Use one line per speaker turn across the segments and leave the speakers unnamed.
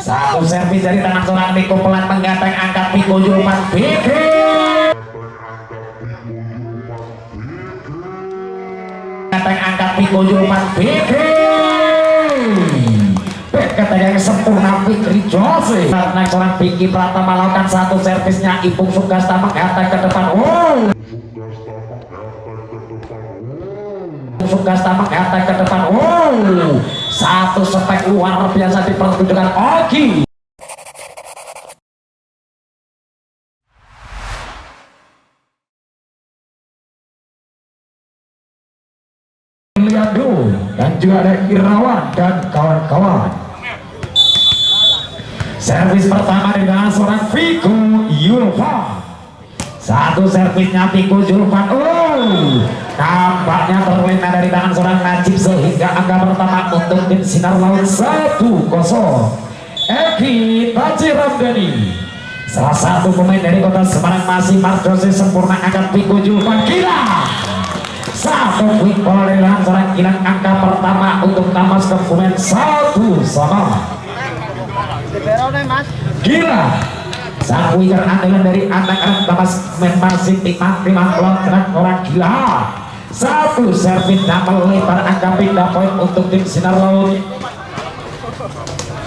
Satu servis dari tangan seorang Niko pelan mengganteng angkat Niko Julpan Fikri. Mengganteng angkat Niko Julpan Fikri. Kata yang sempurna Fikri Jose. Naik seorang Vicky Pratama melakukan satu servisnya Ipung Sugasta mengganteng ke depan. Sugasta mengganteng ke depan. Satu spek luar biasa dipertunjukkan Ogi. Liado dan juga ada Irawan dan kawan-kawan. Servis pertama dari tangan seorang Vigo Yulfa. Satu servisnya Vigo Yulfa. Nampaknya terlena dari tangan seorang Najib sehingga angka pertama untuk tim Sinar Laut 1-0. Eki Taji Ramdhani, salah satu pemain dari kota Semarang masih Marjose sempurna angkat Vigo Yulfa. Gila. Satu quick ball dari tangan seorang Gilang angka pertama untuk Tamas Kebumen 1-1. Gila. Sang winger andalan dari anak-anak Tamas masih timang-timang pelontaran orang gila. Satu servis double lebar angka pindah poin untuk tim Sinar Laut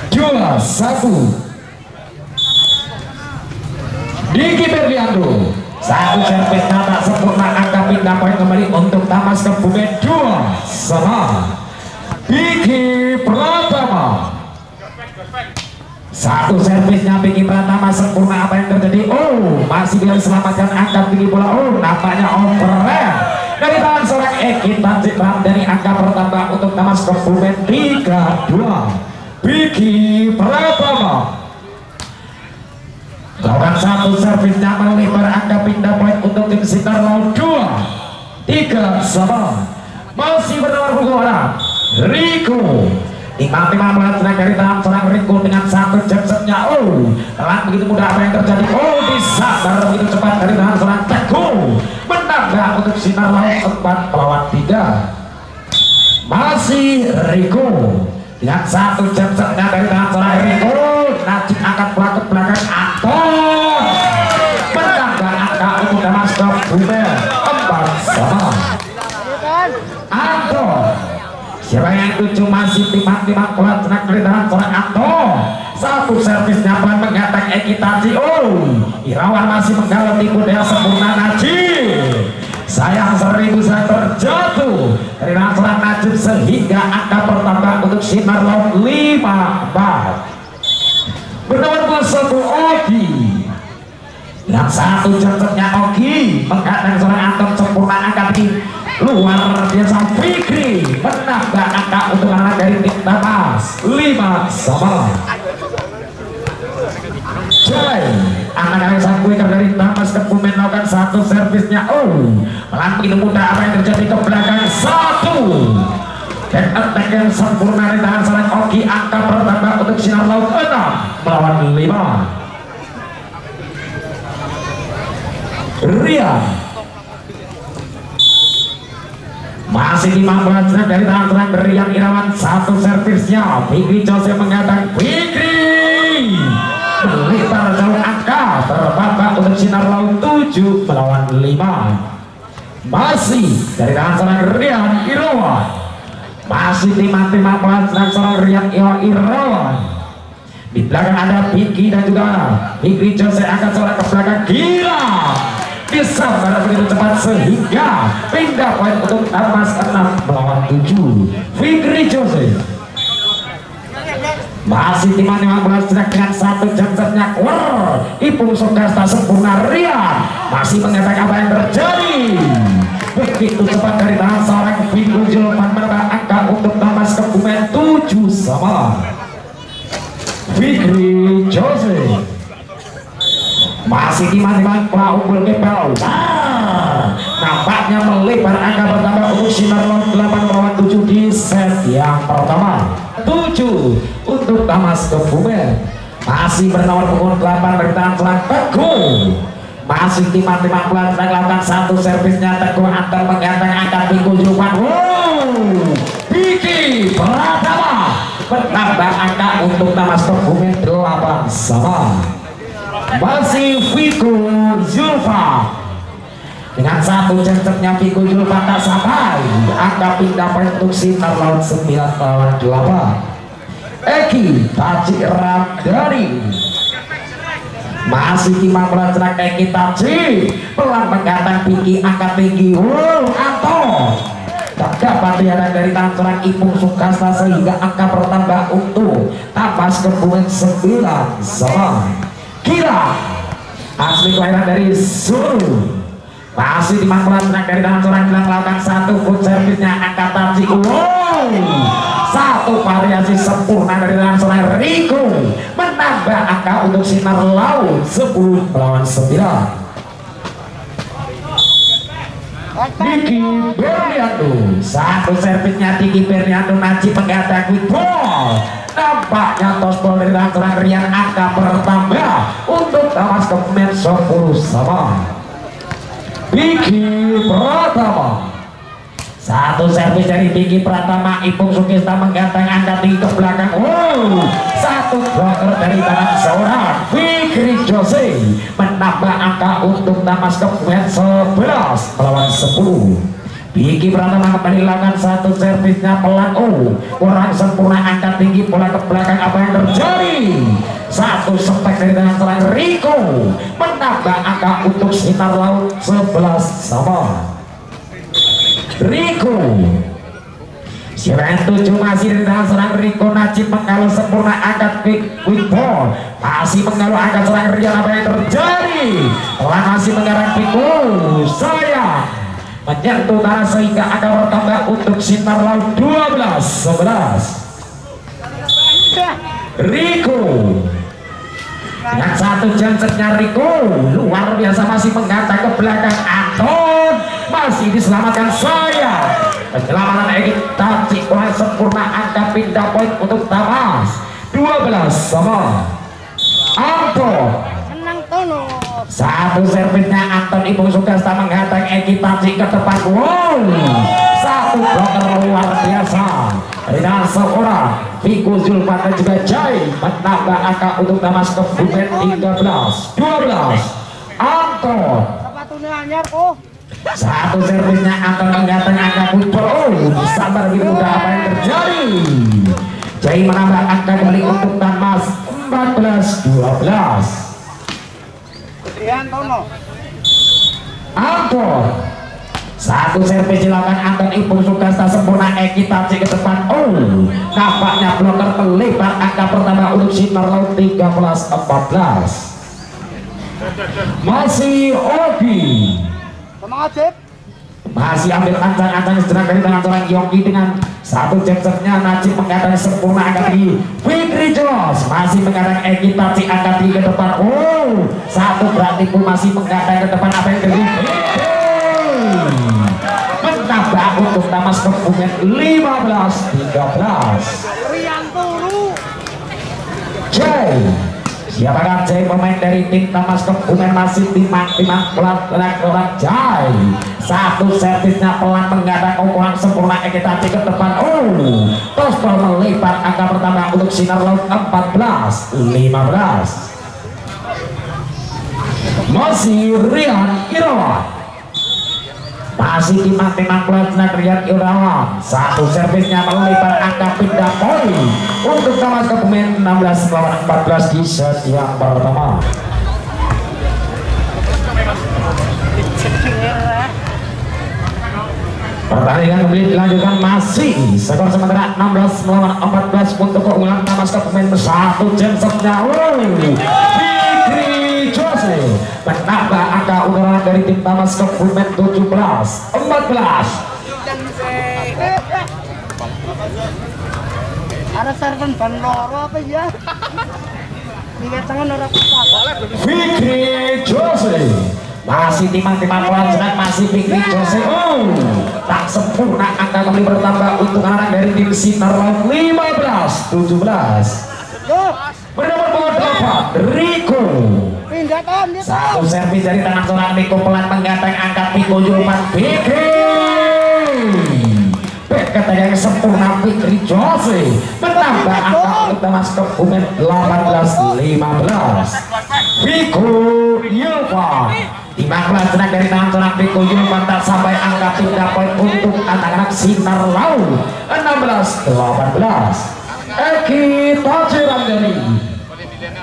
2-1. Diki Berliando, satu servis tak sempurna angka pindah poin kembali untuk Tamas Kebumen 2-1. Diki Pratama, satu servisnya Vicky Pratama sempurna. Apa yang terjadi? Masih bisa diselamatkan angkat tinggi bola. Nampaknya overhead dari tangan seorang Eki Taji Ramdhani. Angka pertama untuk Tamas Kebumen 3-2. Vicky Pratama lakukan satu servisnya melebar angka pindah poin untuk tim Sinar Laut 2-3. Masih bernomor punggung orang Riko. Timang-timang melakukan dari tangan seorang Riko dengan satu jump-nya. Telan begitu mudah. Apa yang terjadi? Disabar begitu cepat dari tangan seorang Teguh. Menambah untuk Sinar Laut 4-3. Masih Riko dengan satu jump-nya dari tangan seorang Riko. Najib angkat pelaku belakang Anton. Menambah angka untuk Tamas Kebumen 4-3. Anton, siapa yang tujuh masih timang-timang pelaksanaan dari tangan seorang Anto. Satu servisnya pelan mengganteng Eki Taji. Irawan masih menggalau tipu daya sempurna Najib. Sayang 1000 saya terjatuh dari tangan seorang Najib sehingga angka pertama untuk Sinar Laut 5-4. Bernomor 21 Ogi dengan satu jatuhnya Ogi mengganteng seorang Anton sempurna angka tinggi luar biasa. Fikri menambah angka untuk anak dari tim Tamas 5-5. Joy anak-anak sang winger dari Tamas Kebumen melakukan satu servisnya. Pelan begitu mudah. Apa yang terjadi ke belakang? Satu dan attack yang sempurna di tangan seorang Ogi. Angka pertama untuk Sinar Laut 6 melawan 5. Rian masih dimampukan dari tangan seorang Rian Irawan. Satu servisnya Fikri Jose mengganteng. Fikri melebar jauh angka terbabak untuk Sinar Laut 7 melawan 5. Masih dari tangan seorang Rian Irawan. Masih timang-timang pelaksanaan seorang Rian Irawan. Di belakang ada Vicky dan juga Fikri Jose angkat seorang ke belakang. Gila. Bisa begitu cepat sehingga pindah poin untuk Tamas 6 melawan 7. Fikri Jose masih timang-timang belasnya dengan satu jam-jamnya. Ipung Sugasta sempurna. Rian masih mengatakan apa yang terjadi. Begitu cepat dari tangan seorang Vigo Yulfa menambah angka untuk Tamas Kebumen 7-5. Fikri Jose masih timang-timang unggul kepel. Nampaknya melebar angka pertama untuk Sinar Laut 8 melawan 7 di set yang pertama. 7 untuk Tamas Kebumen. Masih bernomor punggung 8 dari tangan seorang Teguh. Masih timang-timang pelan melakukan satu servisnya. Teguh antar mengganteng angkat Vigo Yulfa. Vicky Pratama menambah angka untuk Tamas Kebumen 8 sama. Masih Vigo Zulfa dengan satu centernya Vigo Zulfa tak sampai, angka pindah untuk Sinar lawan 9 lawan 8. Eki Taci Ramdhani masih timang melaksanakan Eki Taci pelan menggantar tinggi, angka tinggi. Anton dapat diarah dari tangan seorang Ipung Sukasta sehingga angka bertambah untuk Tamas Kebumen 9 sama. Kira asli kelahiran dari Sulu masih dimangkulan dari tangan seorang Gilang melakukan satu foot service-nya angka Taci. Satu variasi sempurna dari tangan seorang Riko menambah angka untuk Sinar Laut 10 melawan 9. Diki Berliando satu servisnya Diki Berliando Naji pengganda quick ball, nampaknya tos ball dari tangan Rian, angka bertambah untuk Tamas Kebumen 10 sama. Diki Pratama satu servis dari Diki Pratama, Ipung Sukista mengganteng angka tinggi ke belakang. Satu blocker dari tangan seorang Fikri Jose menambah angka untuk Tamas Kebumen 11 melawan 10. Diki Pratama kembali lakukan satu servisnya pelan, kurang sempurna, angka tinggi bola ke belakang. Apa yang terjadi? Satu spek dari tangan seorang Riko menambah angka untuk Sinar Laut 11 sama. Riko Siren 7 masih dari tangan seorang Riko. Najib menggalau sempurna, angkat quick ball masih menggalau angkat seorang Rian. Apa yang terjadi? Pelan masih mengarah Riko, saya menyentuh tanah sehingga angka bertambah untuk Sinar Laut 12-11. Riko dengan satu jansetnya Riko luar biasa masih menggantar ke belakang. Anton masih diselamatkan, saya penyelamatan Eki Taci kurang sempurna, angka pindah poin untuk Tamas 12 sama. Anton satu servisnya Anton Ipung Sukasta menghantam Eki Taci ke depan. Satu blocker luar biasa dari tangan seorang Vigo Zulfa dan juga Jai menambah angka untuk Tamas Kebumen 13-12. Anton satu servisnya Anton menggantung angka putar. Sabar gitu, udah apa yang terjadi? Jai menambah angka kembali untuk Tamas 14-12. Anton satu servis dilakukan Anton Ipung Sukasta sempurna, Eki Taci ke depan. Nampaknya blocker melebar, angka pertama untuk Sinar Laut 13-14. Masih Ogi masih ambil ancang-ancang sejenak dari tangan seorang Yogi dengan satu jab-jabnya. Najib mengatakan sempurna, angka tinggi. Fikri Jos masih mengatakan Eki Taci, angka tinggi ke depan. Satu berarti pun masih mengatakan ke depan. Apa yang terjadi? Menambah untuk Tamas Kebumen 15-13. Jai siapakah Jai? Pemain dari tim Tamas Kebumen masih timang-timang pelan-pelan Jai. Satu servisnya pelan menggadang ukuran sempurna, Eki Taci ke depan. Tos melebar, angka pertama untuk Sinar Laut 14-15. Masih Rian Irawan masih timang-timang pelan Rian Irawan. Satu servisnya melebar, angka pindah poin untuk Tamas Kebumen 16-14 di set yang pertama. Pertandingan kembali dilanjutkan, masih skor sementara 16-14 untuk keunggulan Tamas Kebumen. Satu gensetnya Fikri Jose menambah angka unggulan dari tim Tamas Kebumen 17-14.
Ada serven ban loro apa ya? Lihat tangan orang
Fikri Jose masih timang-timang pelan, masih Fikri Jose. Tak sempurna, angka kembali bertambah untuk anak dari tim Sinar Laut 15-17. Bernomor punggung 8 Riko. Satu servis dari tangan seorang Riko pelan mengganteng angka Riko Julpan. Fikri PK angkat yang sempurna Fikri Jose menambah angka untuk Mas Kebumen 18-15. Viko Yulvan dimaklah senang dari tangan seorang Viko Yulvan tak sampai angka 3 poin untuk anak-anak Sinar Laut 16-18. Eki Taji Ramdhani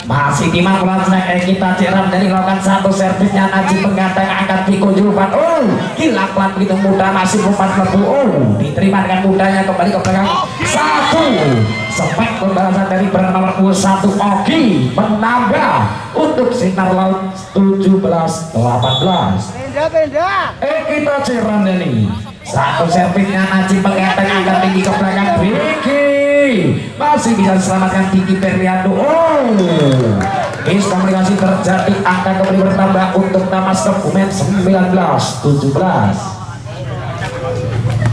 masih dimaklah senang Eki Taji Ramdhani lakukan satu servisnya Najib menggantai angkat Viko Yulvan. Oh gila pelan begitu mudah masih 4 lebu. Oh diterima dengan mudahnya kembali ke belakang satu spek pembalasan dari bernomor 21 Oki menambah untuk Sinar Laut 17-18.
Pindah.
Eki Taji Ramdhani satu servisnya Najib menggantai angkat tinggi ke belakang Vicky masih bisa diselamatkan Diki Perliando. Oh miskomunikasi terjadi, angka kembali bertambah untuk Mas Kebumen 19-17.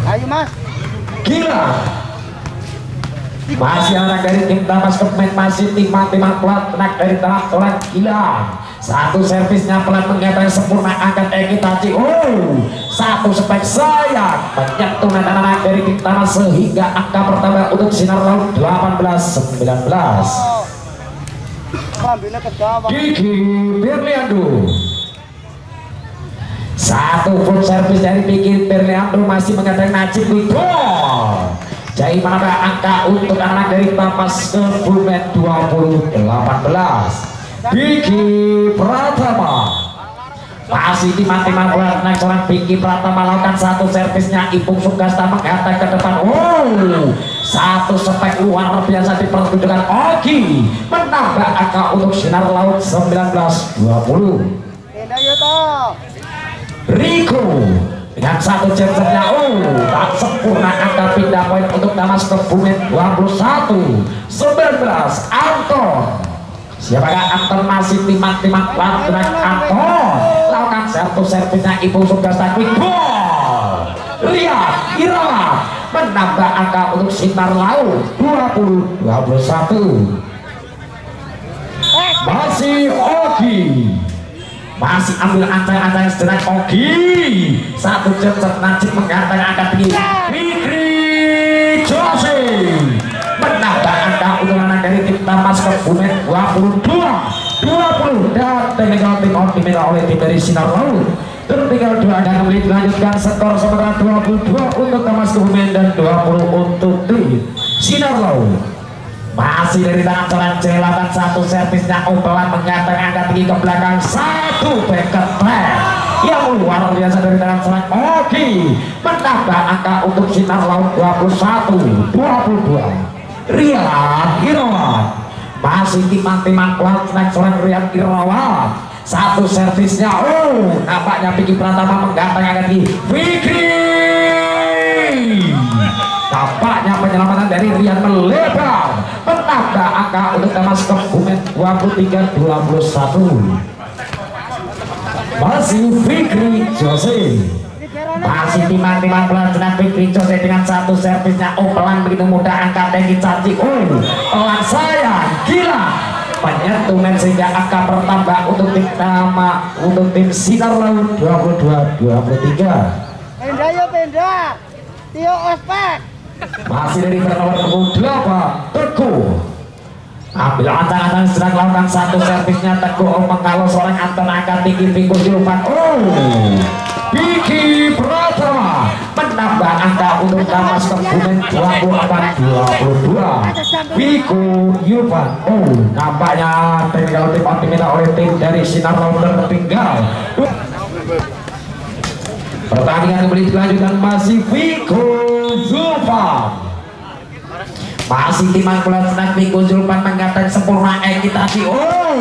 Ayo Mas.
Gila masih anak dari tim Mas Kebumen, masih timang-timang pelat anak dari tanah orang gila. Satu servisnya pelan menggantai sempurna angkat Eki Taji. Oh satu spek sayang menyentuh anak-anak dari tim tanah sehingga angka pertama untuk Sinar Laut 18-19.
Ambilnya ke bawah.
Diki Berliando satu full service dari Diki Berliando masih menggantai Najib Widol. Jadi menambah angka untuk anak dari Mas Kebumen 20-18. Diki Pratama masih timang-timang buat naik seorang Diki Pratama lakukan satu servisnya Ipung Sugasta menghantam ke depan. Oh satu spek luar biasa dipertunjukkan Oki menambah angka untuk Sinar Laut 19-20.
Pindah yuk toh.
Riko dengan satu jam-jamnya. Oh tak sempurna angka pindah poin untuk Mas Kebumen 21-19. Anton siapakah Anton masih timang-timang pelajaran Anton lakukan satu servisnya Ibu Sugasta quick ball. Lihat Irawan menambah angka untuk Sinar Laut 20-21. Masih Ogi masih ambil ancang-ancang sedang Ogi satu jam Najib menggantai angka tinggi Fikri Jose menambah angka untuk anak dari tim Mas Kebumen 22-20 dan tinggal tim diminta oleh tim dari Sinar Laut. Tertinggal 2 dan kembali dilanjutkan skor sementara 22 untuk Mas Kebumen dan 20 untuk tim Sinar Laut. Masih dari tangan seorang Jelakan satu servisnya Opelan menggantai angka tinggi ke belakang satu backup plan yang luar biasa dari tangan seorang Oki menambah angka untuk Sinar Laut 21-22. Riyad Irawan masih timang-timang kuat naik seorang Riyad Irawan satu servisnya. Oh nampaknya Fikri Pratama menggantai angka tinggi Fikri tampaknya penyelamatan dari Rian melebar menambah angka untuk Mas Kebumen 23-21. Masih Fikri Jose masih timang-timang pelajaran Fikri Jose dengan satu servisnya. Oh pelan begitu mudah angka Eki Taji. Oh pelan sayang gila penyentuhan sehingga angka bertambah untuk tim untuk tim Sinar Laut 22-23.
Pindah yuk pindah. Tio ospek.
Masih dari nomor 8 Teguh ambil ancang-ancang sedang lakukan satu servisnya Teguh menghalau seorang Anton angkat tinggi Viko Yulvan. Oh Diki Pratama menambah angka untuk Mas Kebumen 24-22. Viko Yulvan. Oh nampaknya tinggal diminta oleh tim dari Sinar Laut tertinggal. Pertandingan kembali dilanjutkan masih Viko Zulfan masih timang pelajaran Viko Zulfan menggantai sempurna Eki Taji. Oh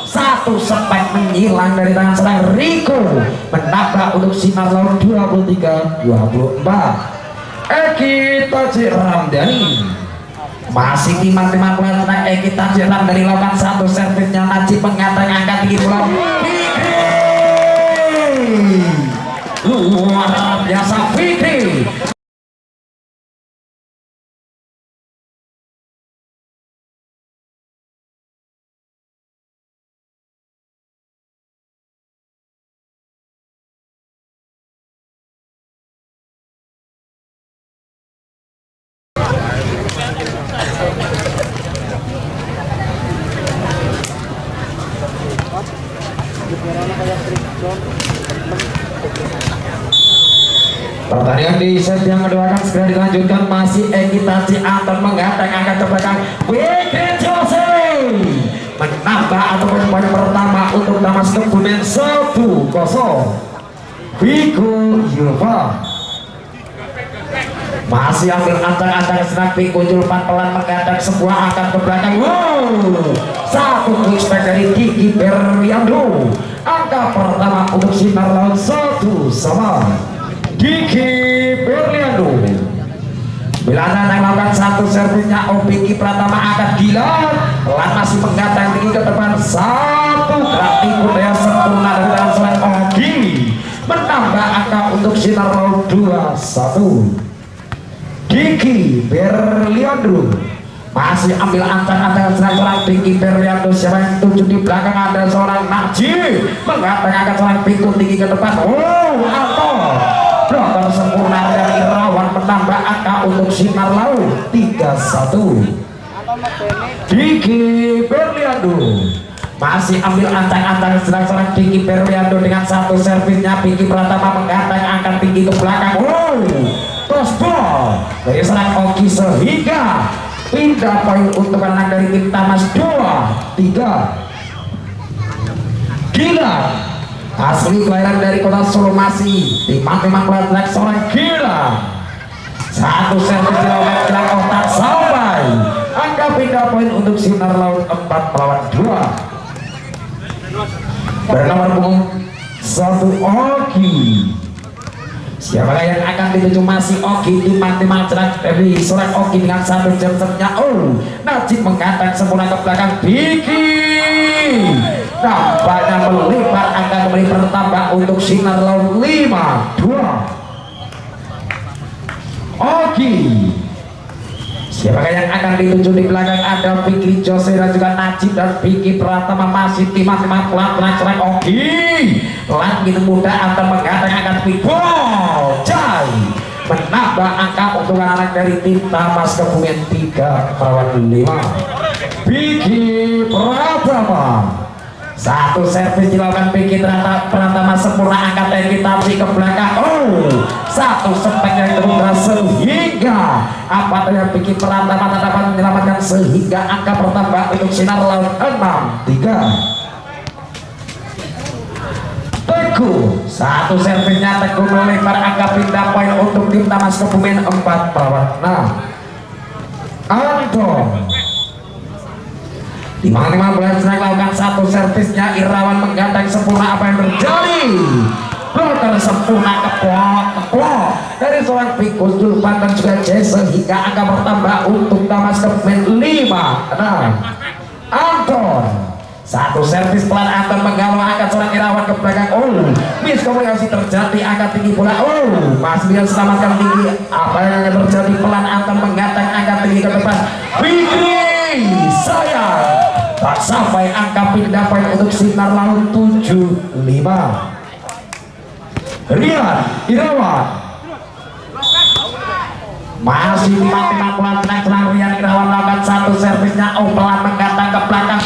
satu spek menghilang dari tangan serang Riko menambah untuk Sinar Laut 23-24. Eki Taji Ramdhani masih timang-timang pelajaran Eki Taji Ramdhani lakukan satu servisnya Najib menggantai angka tinggi pulau luar biasa Fikri Pertandingan di set yang kedua akan segera dilanjutkan. Masih Ekitaci Anton menghadang angkat ke belakang. Fikri Jose menambah ataupun poin pertama untuk Damas Kebumen 1-0. Vigo Yulfa masih ambil ancang-ancang senang. Vigo Yulfa pelan menghadang sebuah angkat ke belakang. Wow, satu quick spek dari Kiki Berliando. Angka pertama untuk Sinar Laut 1-1. Kiki Berliando bila Anda melakukan satu servisnya Opiki Pratama angkat gila pelan masih menggatang tinggi ke depan. Satu gerak timur yang sempurna dari dalam selang Ogi menambah angka untuk Sinar Laut 2-1. Kiki Berliando masih ambil ancang-ancang seorang Kiki Berliando. Siapa yang tuju di belakang ada seorang Najib menggatang angkat seorang pikul tinggi ke depan. Atau Dokter sempurna dari Irawan menambah angka untuk Sinar Laut 3-1. Kiki Berliando masih ambil ancang-ancang seorang Kiki Berliando dengan satu servisnya. Kiki Pratama menggatang angkat tinggi ke belakang. Tosbol dari seorang Oki sehingga pindah poin untuk anak dari tim Tamas 2-3. Gila asli kelahiran dari kota Solo masih memang berat seorang gila. Satu servis dilakukan gila otak sampai angka pindah poin untuk Sinar Laut 4-2. Bernomor punggung 1 Oki. Siapa yang akan dituju? Masih Oki timang-timang cerak dari seorang Oki dengan satu jam-jamnya. Najib menggantung sempurna ke belakang. Biki nampaknya melebar angka kembali bertambah untuk Sinar Laut 5-2. Oki. Siapa yang akan dituju di belakang? Ada Fikri Jose dan juga Najib dan Vicky Pratama masih timang-timang pelan-pelan cerak Oki. Lagi muda akan menggantung angkat pitball. Jai menambah angka untuk anak dari tim Tamas Kebumen 3-5. Vicky Pratama satu servis dilakukan Vicky Pratama sempurna angkat Ekitaci ke belakang. Satu spek yang terbuka sehingga apa yang Vicky Pratama dapat menyelamatkan sehingga angka bertambah untuk Sinar Laut 6-3. Teguh satu servisnya Teguh melebar angka pindah poin untuk tim Tamas Kebumen 4-6. Anton di mana bulan senang lakukan satu servisnya. Irawan mengganteng sempurna. Apa yang terjadi? Bloker sempurna keplok dari seorang Vigo Yulfa dan juga Jesse sehingga angka bertambah untuk Tamas Kebumen 5-6. Anton satu servis pelan Anton menggalau angkat seorang Irawan ke belakang. Miskomunikasi terjadi angkat tinggi bola. Masih bisa selamatkan tinggi. Apa yang terjadi? Pelan Anton mengganteng angkat tinggi ke depan. Fikri sayang tak sampai angka pindah poin untuk Sinar Laut 7-5. Rian Irawan masih timang-timang pelan tenang Rian Irawan lakukan satu servisnya. Pelan menggatang ke belakang.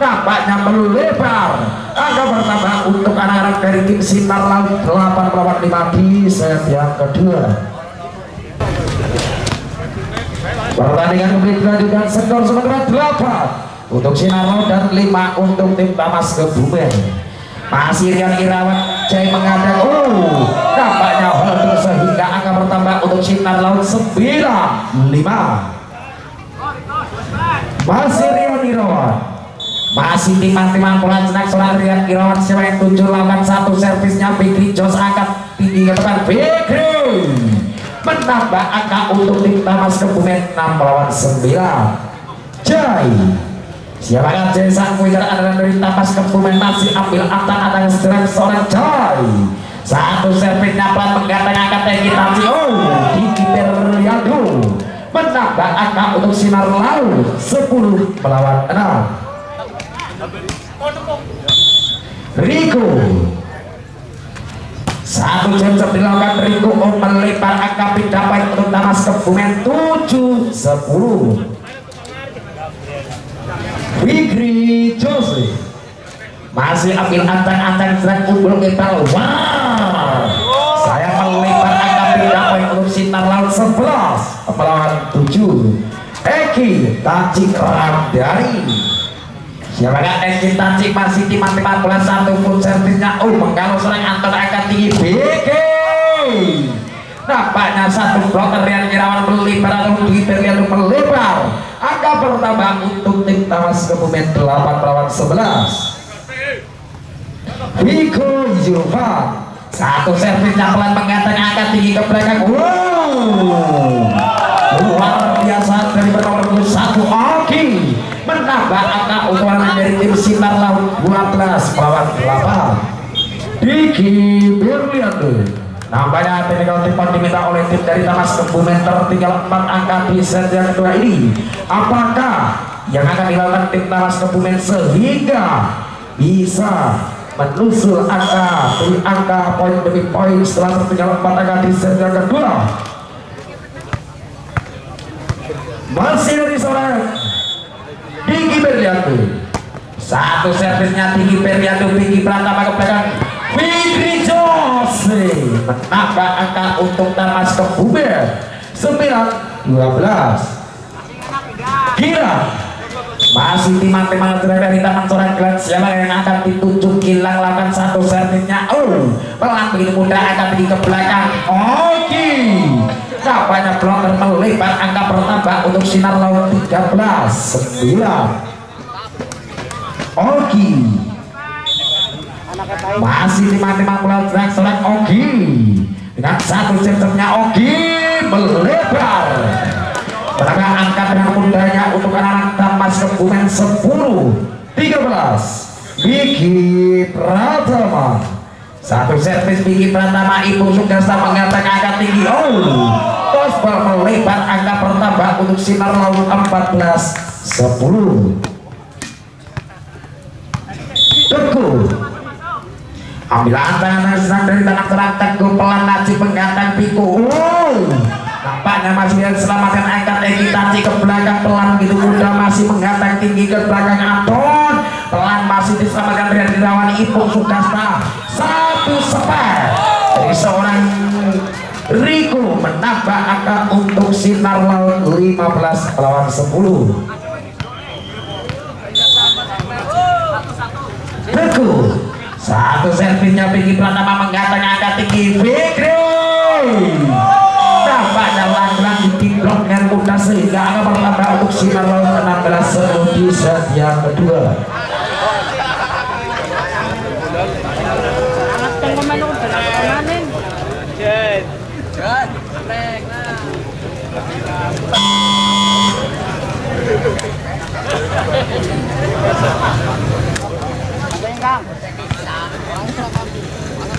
Nampaknya melebar angka bertambah untuk anak-anak dari tim Sinar Laut 8-5 di set yang kedua. Pertandingan kembali dilanjutkan skor sementara 8 untuk Sinar Laut dan 5 untuk tim Tamas Kebumen. Masih Rian Irawan Jai menghadang. Nampaknya holding sehingga angka bertambah untuk Sinar Laut 9-5. Masih Rian Irawan masih timang-timang pelan senang seorang Rian Irawan. Siapa yang tujuh lakukan satu servisnya. Fikri Jos angkat tinggi ke depan. Fikri menambah angka untuk tim Tamas Kebumen 6-9. Jai siapakah Jai sang winger adalah dari Tamas Kebumen masih ambil antang-antang seorang Jai. Satu servisnya pelan menggantung angkat Ekitaci. Kiki Berliando menambah angka untuk Sinar Laut 10-6. Rico satu jam dilakukan. Rico melebar angka pindah poin untuk Tamas Kebumen 7-10. Fikri Jose masih ambil antang-antang serang unggul kita. Wow, saya melebar angka pindah poin untuk Sinar Laut 11 melawan 7. Eki Tacik Ramdhani. Siapakah Eki Tacik masih di 15 satu pun servisnya. Menggalau serang antar angka tinggi BG. Nampaknya satu bloker yang Irawan melebar atau di Periado melebar. Angka bertambah untuk tim Tamas Kebumen 8 melawan 11. Viko Yulvan satu servisnya pelan mengatang angka tinggi ke belakang. Luar biasa dari bernomor 1 Oki menambah angka ukuran dari tim Sinar Laut 12 melawan 8. Diki Berliandu. Nampaknya technical report diminta oleh tim dari Tamas Kebumen, tertinggal 4 angka di set yang kedua ini. Apakah yang akan dilakukan tim Tamas Kebumen sehingga bisa menusul angka demi angka, poin demi poin setelah tertinggal 4 angka di set yang kedua? Masih dari seorang Diki Berliandu. Satu servisnya Diki Berliandu, Diki Pratama ke belakang. Fikri Jose menambah angka untuk Tamas Kebumen 9-12. Kira masih timang-timang dari tangan seorang gelang. Siapa yang akan ditunjuk Gilang lakukan satu servisnya. Pelan begitu mudah akan pergi ke belakang. Oke, nampaknya blocker melebar, angka bertambah untuk Sinar Laut 13-9. Oke, masih 5-5 pulau seorang Ogi dengan satu servisnya. Ogi melebar berapa angka dengan mudahnya untuk anak-anak Tamas Kebumen 10-13. Biki Pratama satu servis Biki Pratama, Ibu Sugasta mengatakan angka tinggi. Tosbal melebar, angka bertambah untuk Sinar Laut 14-10. Teguh ambil antara serang dari tangan serang Teguh, pelan Najib menggantang Piko. Nampaknya masih selamatkan angkat Eki Tacik ke belakang, pelan begitu mudah masih menggantang tinggi ke belakang Anton. Pelan masih diselamatkan dengan Irawan Ipung Sugasta. Satu spare dari seorang Riko menambah angka untuk Sinar Laut 15 melawan 10. Teguh satu servisnya Biki Pratama menggantang angka tinggi. Fikri nampaknya lagi diblok dengan mudah sehingga angka bertambah untuk Sinar Laut 16-10 di set yang kedua.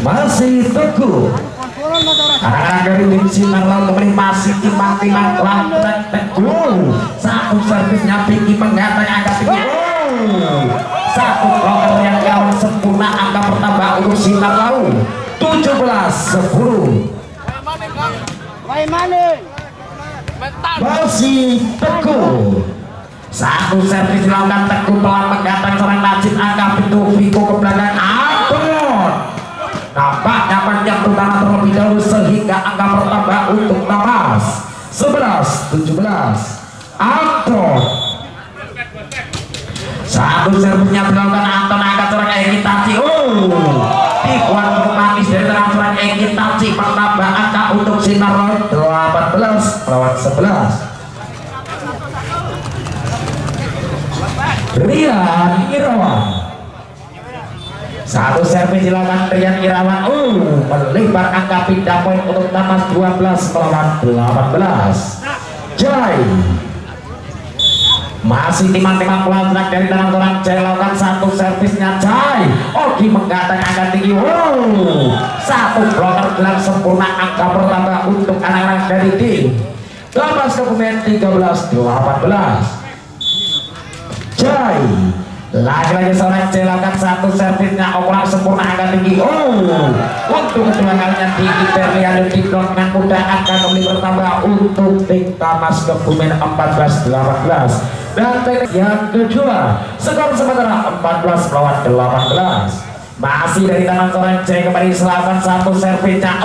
Masih Teguh anak dari tim Sinar Laut kembali masih timang-timang lantai. Teguh satu servisnya Biki menggantang angka tinggi. Satu blocker yang kawan sempurna, angka bertambah untuk Sinar Laut 17-10. Masih Teguh satu servis dilakukan Teguh, pelan menggantang serang Najib, angka pintu Viko ke belakang Anton. Nampaknya menyentuh tanah terlebih dahulu sehingga angka bertambah untuk Tamas 11-17. Anton satu servisnya dilakukan Anton, angkat serang Eki Tacik. Dibuat manis dari tangan serang Eki Tacik, menambah angka untuk Sinar Laut 18 melawan 11. Rian Irawan satu servis dilakukan Rian Irawan. Melebar angka pindah poin untuk Tamas 12 melawan 18. Jai masih timang-timang pelan dari tangan orang Jai, lakukan satu servisnya Jai. Ogi menggantang angka tinggi. Satu blocker gelang sempurna, angka bertambah untuk anak-anak dari tim Tamas Kebumen 13-18. Jai Lagi-lagi seorang celakan satu servisnya ukuran sempurna angka tinggi. Untuk kedua kalinya tinggi terlihat di blok dengan mudah angka kembali bertambah untuk tim Tamas Kebumen 14-18. Dan teknik yang kedua skor sementara 14 melawan 18. Masih dari tangan seorang C kembali selatan satu servisnya.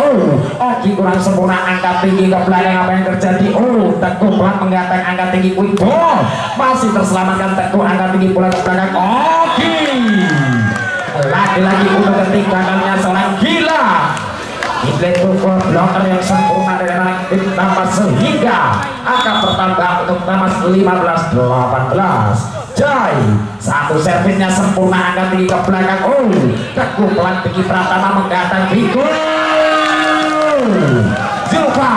Oki kurang sempurna angka tinggi ke belakang. Apa yang terjadi? Teguh pelan menggantung angka tinggi quick ball. Masih terselamatkan Teguh angka tinggi pula ke belakang. Oki lagi-lagi untuk ketiga kalinya seorang gila. Ini pukul blocker yang sempurna dari anak tim Tamas sehingga angka bertambah untuk Tamas 15-18. Jai satu servisnya sempurna angka tinggi ke belakang. Teguh pelan tinggi Pratama menggantung Vigo. Zulfa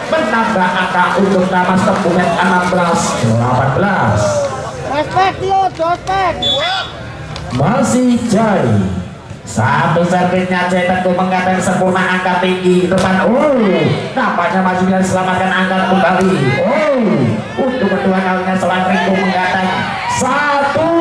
menambah angka untuk Tamas Kebumen 16-18.
Respect yo, respect.
Masih Jai satu servisnya Jai Teguh menggantung sempurna angka tinggi depan. Nampaknya masih bisa diselamatkan angka kembali. Untuk kedua kalinya selang Ringo menggantung satu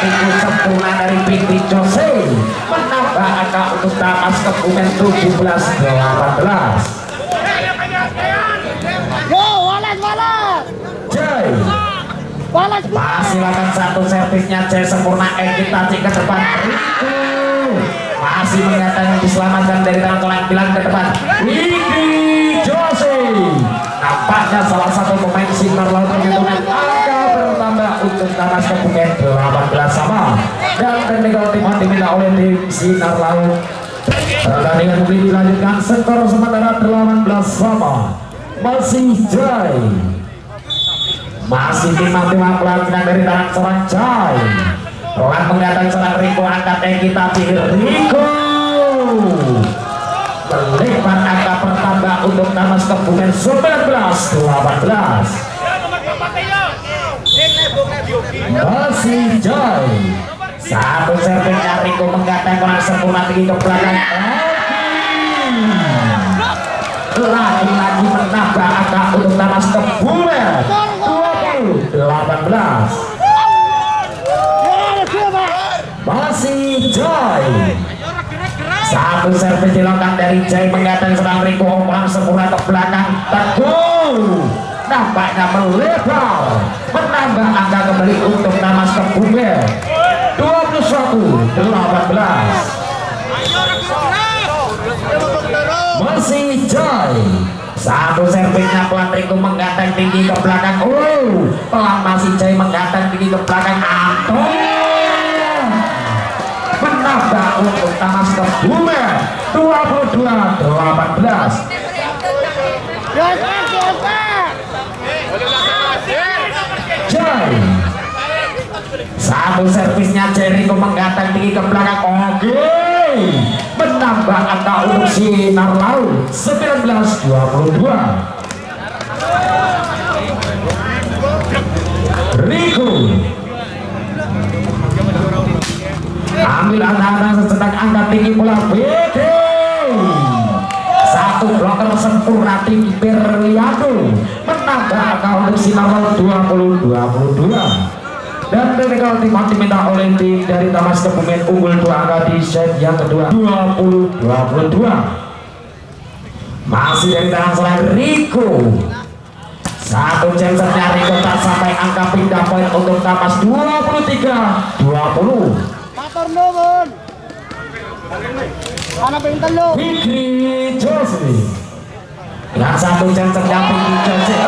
tinggi sempurna dari Pinti Jose menambah angka untuk Tamas Kebumen 17-18.
Yo, Wallace.
Jai masih lakukan satu servisnya Jai sempurna ekitasi ke depan. Masih mengatakan diselamatkan dari tangan seorang bilang ke depan. Wiki Jose nampaknya salah satu pemain sinar laut menyentuhkan angka bertambah untuk Tamas Kebumen 18 sama. Dan teknikal tim diminta oleh tim sinar laut. Pertandingan kembali dilanjutkan skor sementara 18 sama. Masih Jai masih timang-timang pelantikan dari tangan seorang Jai. Pelan menggantung seorang Riko angkat ekitasi. Riko melebar angka bertambah untuk Tamas Kebumen 19-18. Masih Jai satu servisnya Riko menggantung kurang sempurna tinggi ke belakang. Lagi-lagi menambah angka untuk Tamas Kebumen 20-18. Masih Jai satu servis dilakukan dari Jai menggantung serang Riko kurang sempurna ke belakang. Teguh nampaknya melebar menambah angka kembali untuk Tamas Kebumen 21-18. Masih Jai satu servisnya pelan Riko menggantung tinggi ke belakang. Pelan masih Jai menggantung tinggi ke belakang. Menambah untuk Tamas Kebumen 22-18. Jai satu servisnya Jai Riko menggantung tinggi ke belakang. Menambah angka untuk sinar laut 19-22. Riko ambil anak-anak secetak angka tinggi pula. BD satu bloker sempurna tinggi Berliado menambah angka untuk sinar laut 20-22. Dan teknikal tim diminta oleh tim dari Tamas Kebumen unggul 2 angka di set yang kedua 20-22. Masih dari tangan seorang Riko satu jamsetnya Riko tak sampai angka pindah poin untuk Tamas 23-20.
Matur nuwun. Ana pinten lo?
Fikri Jose dengan satu jamsetnya Fikri Jose.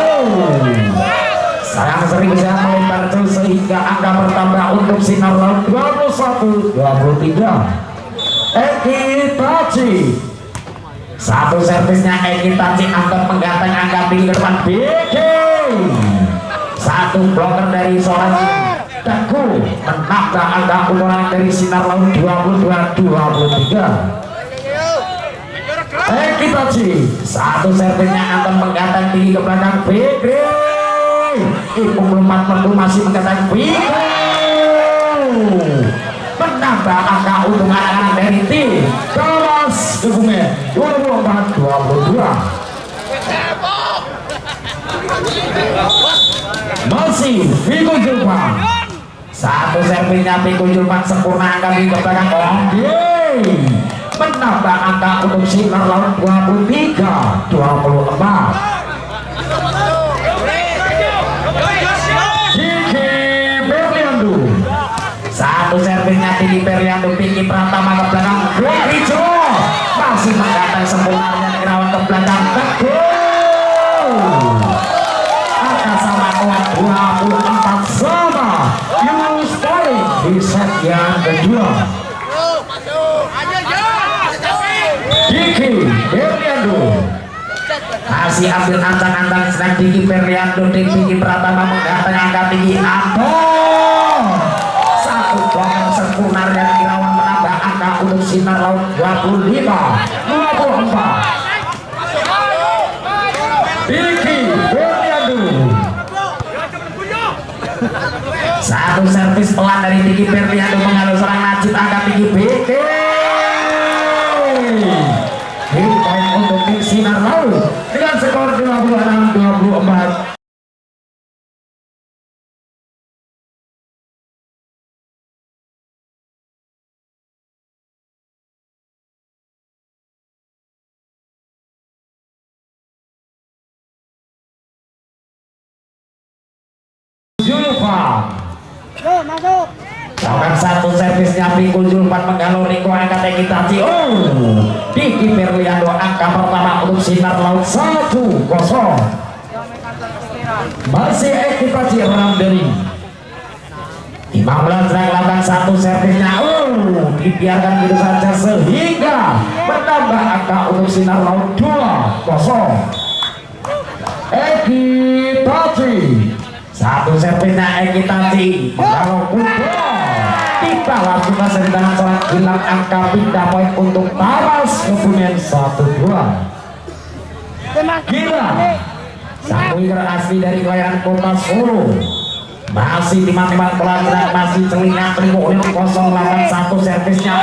Sayang sering bisa melempar terus sehingga angka bertambah untuk sinar laut 21-23. Ekitachi satu servisnya Ekitachi angkat menggantung angka tinggi ke depan. BG satu blocker dari seorang Teguh menambah angka ukuran dari sinar laut 22-23. Ekitachi satu servisnya angkat menggantung tinggi ke belakang. BG Ipung Lemat Mendu masih mengatakan Vigo menambah angka untuk anak-anak dari tim Tamas Kebumen 24-22. Masih Vigo Jepang Satu servisnya Piko Julpan sempurna angka di belakang Oke menambah angka untuk Sinar lawan 23 24. Kiki Berliandu satu servisnya Kiki Berliandu Kiki Pratama ke belakang dua hijau masih menggantai sempurna Irawan ke belakang angka sama kuat 24 sama Yunus Poin di set yang kedua. Kiki Berliandu masih ambil ancang-ancang sedang Kiki Berliandu di Kiki Pratama menggantai angka tinggi Anton satu blok sempurna yang Irawan menambah angka untuk Sinar laut 25 24. Kiki Berliandu satu servis pelan dari Kiki Berliandu mengalur serang Najib angka tinggi BK poin untuk tim Sinar laut dengan skor 26-24. Julpan
masuk.
lawan satu servisnya Pikul Julpan menggalur Riko angkat Ekitaci Kiki Berliandu angka pertama untuk Sinar laut 1-0. Masih Ekitaci Ramdhani 15 lawan satu servisnya dibiarkan begitu saja sehingga menambah angka untuk Sinar laut 2-0. Ekitaci satu servisnya Ekitaci kalau kita langsung kasih tangan seorang hilang angka pindah poin untuk Tamas Kebumen 1-2. Gila satu ikan asli dari kelahiran kota Solo masih timang-timang pelajaran masih celingan Primo 081 servisnya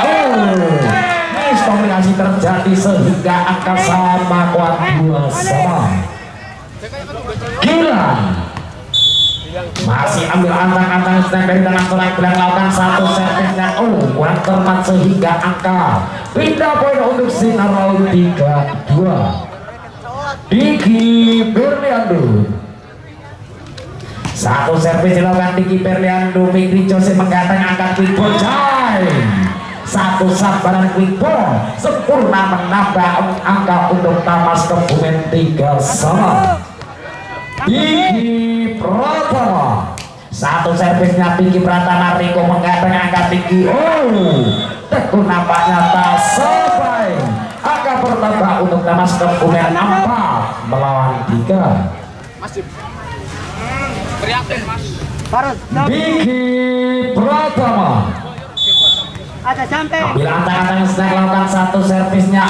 miskomunikasi terjadi sehingga angka sama kuat 2 sama. Gila masih ambil antang-antang sedang dari tangan seorang gelang lakukan satu servisnya kurang cermat sehingga angka pindah poin untuk Sinar laut 3-2. Kiki Berliandu satu servis dilakukan Kiki Berliandu Fikri Jose menggantai angka quick ball satu sabaran quick ball sempurna menambah angka untuk Tamas Kebumen 3 sama. Kiki Pratama satu servisnya Kiki Pratama Riko menggantai angka tinggi tekun nampaknya tak sampai angka bertambah untuk Tamas Kebumen 4 melawan 3. Kiki Pratama
Ada sampai.
ambil antang-antang yang sedang melakukan satu servisnya